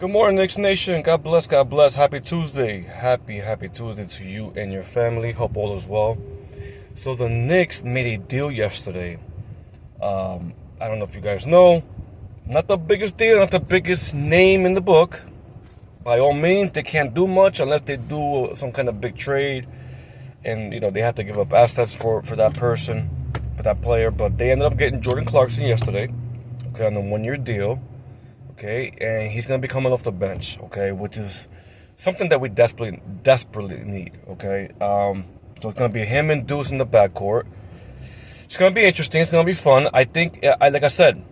Good morning, Knicks Nation. God bless, God bless. Happy Tuesday. Happy Tuesday to you and your family. Hope all is well. So the Knicks made a deal yesterday. I don't know if you guys know. Not the biggest deal, not the biggest name in the book. By all means, they can't do much unless they do some kind of big trade. And, they have to give up assets for that person, for that player. But they ended up getting Jordan Clarkson yesterday, okay, on a one-year deal. Okay, and he's going to be coming off the bench, okay, which is something that we desperately need, okay. So it's going to be him and Deuce in the backcourt. It's going to be interesting. It's going to be fun. I think, like I said,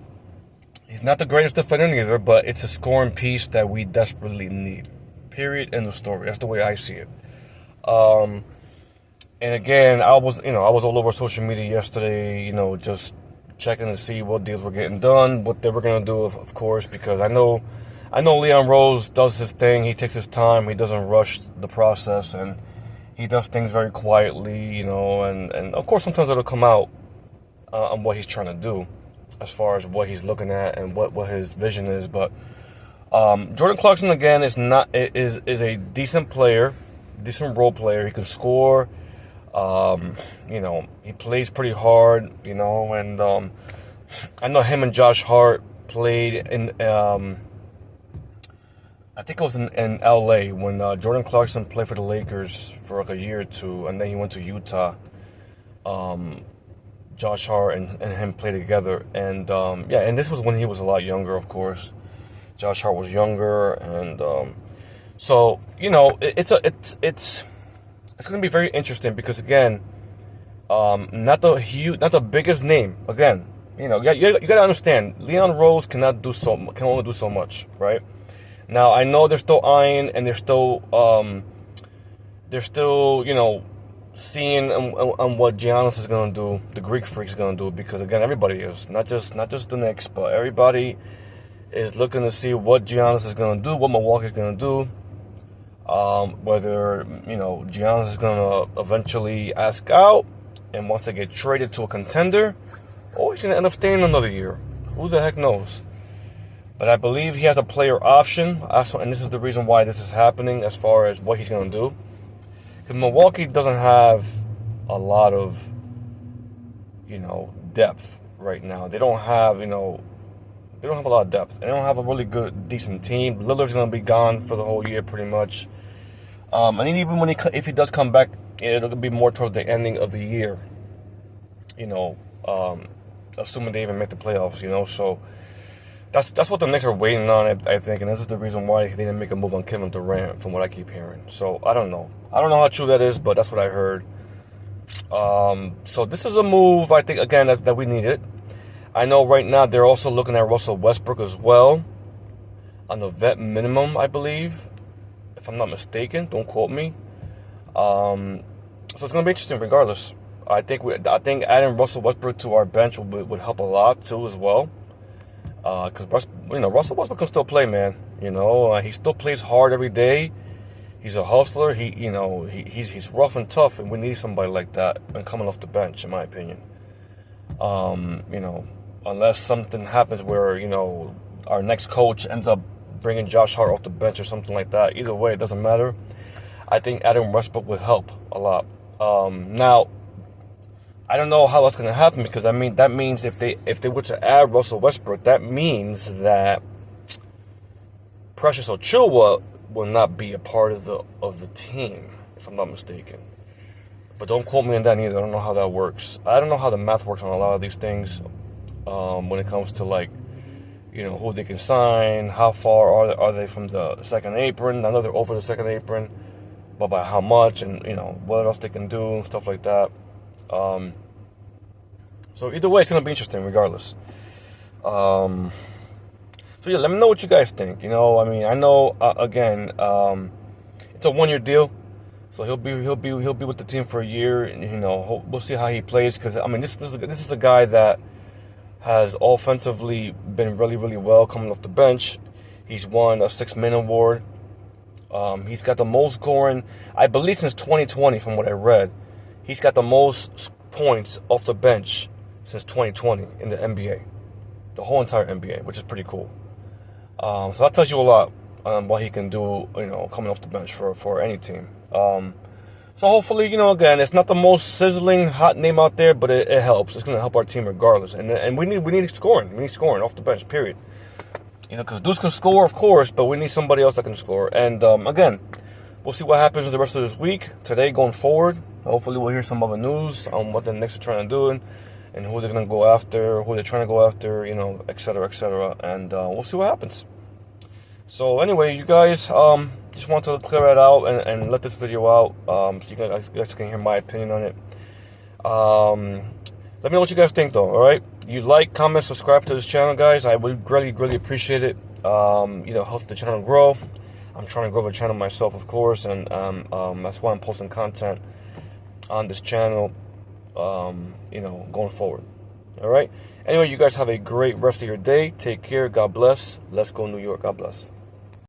he's not the greatest defender either, but it's a scoring piece that we desperately need. Period. End of story. That's the way I see it. And again, I was all over social media yesterday, just checking to see what deals were getting done, what they were going to do, of course, because I know Leon Rose does his thing. He takes his time. He doesn't rush the process, and he does things very quietly, and of course sometimes it'll come out on what he's trying to do as far as what he's looking at and what his vision is. But Jordan Clarkson, again, is a decent player, decent role player. He can score. He plays pretty hard, and I know him and Josh Hart played in, I think it was in LA when Jordan Clarkson played for the Lakers for like a year or two, and then he went to Utah. Josh Hart and him played together, and and this was when he was a lot younger, of course. Josh Hart was younger, and so it's going to be very interesting because, again, not the biggest name. Again, you got to understand, Leon Rose can only do so much, right? Now I know they're still eyeing and they're still seeing on what Giannis is going to do, the Greek Freak is going to do, because again, everybody is not just the Knicks, but everybody is looking to see what Giannis is going to do, what Milwaukee is going to do. Whether, Giannis is going to eventually ask out and wants to get traded to a contender, or he's going to end up staying another year. Who the heck knows? But I believe he has a player option, and this is the reason why this is happening as far as what he's going to do. Because Milwaukee doesn't have a lot of, depth right now. They don't have, they don't have a lot of depth. They don't have a really good, decent team. Lillard's going to be gone for the whole year pretty much. And even if he does come back, it'll be more towards the ending of the year. Assuming they even make the playoffs, So that's what the Knicks are waiting on, I think, and this is the reason why they didn't make a move on Kevin Durant, from what I keep hearing. So I don't know. I don't know how true that is, but that's what I heard. So this is a move, I think, again, that we needed. I know right now they're also looking at Russell Westbrook as well on the vet minimum, I believe, if I'm not mistaken. Don't quote me. So it's going to be interesting regardless. I think adding Russell Westbrook to our bench would help a lot too as well. Because Russell Westbrook can still play, man. He still plays hard every day. He's a hustler. He's rough and tough, and we need somebody like that and coming off the bench, in my opinion. Unless something happens where, our next coach ends up bringing Josh Hart off the bench or something like that. Either way, it doesn't matter. I think adding Westbrook would help a lot. Now, I don't know how that's going to happen, because, that means if they were to add Russell Westbrook, that means that Precious Achiuwa will not be a part of the team, if I'm not mistaken. But don't quote me on that either. I don't know how that works. I don't know how the math works on a lot of these things when it comes to, who they can sign, how far are they from the second apron. I know they're over the second apron, but by how much, and, what else they can do, stuff like that. So either way, it's going to be interesting regardless. So yeah, let me know what you guys think. I know, again, it's a one-year deal. So he'll be with the team for a year, and we'll see how he plays. Because this is a guy that has offensively been really, really well coming off the bench. He's won a 6-man award. He's got the most scoring, I believe, since 2020, from what I read. He's got the most points off the bench since 2020 in the NBA, the whole entire NBA, which is pretty cool. So that tells you a lot. what he can do, coming off the bench for any team. So hopefully, again, it's not the most sizzling hot name out there, but it helps. It's going to help our team regardless. And we need scoring. We need scoring off the bench, period. Because Deuce can score, of course, but we need somebody else that can score. And again, we'll see what happens the rest of this week, today, going forward. Hopefully we'll hear some other news on what the Knicks are trying to do and who they're going to go after, who they're trying to go after, et cetera, et cetera. And we'll see what happens. So anyway, you guys, just want to clear that out and let this video out so you guys can hear my opinion on it. Let me know what you guys think, though, all right? You like, comment, subscribe to this channel, guys. I would greatly appreciate it. Help the channel grow. I'm trying to grow the channel myself, of course, and that's why I'm posting content on this channel, going forward. All right? Anyway, you guys have a great rest of your day. Take care. God bless. Let's go New York. God bless.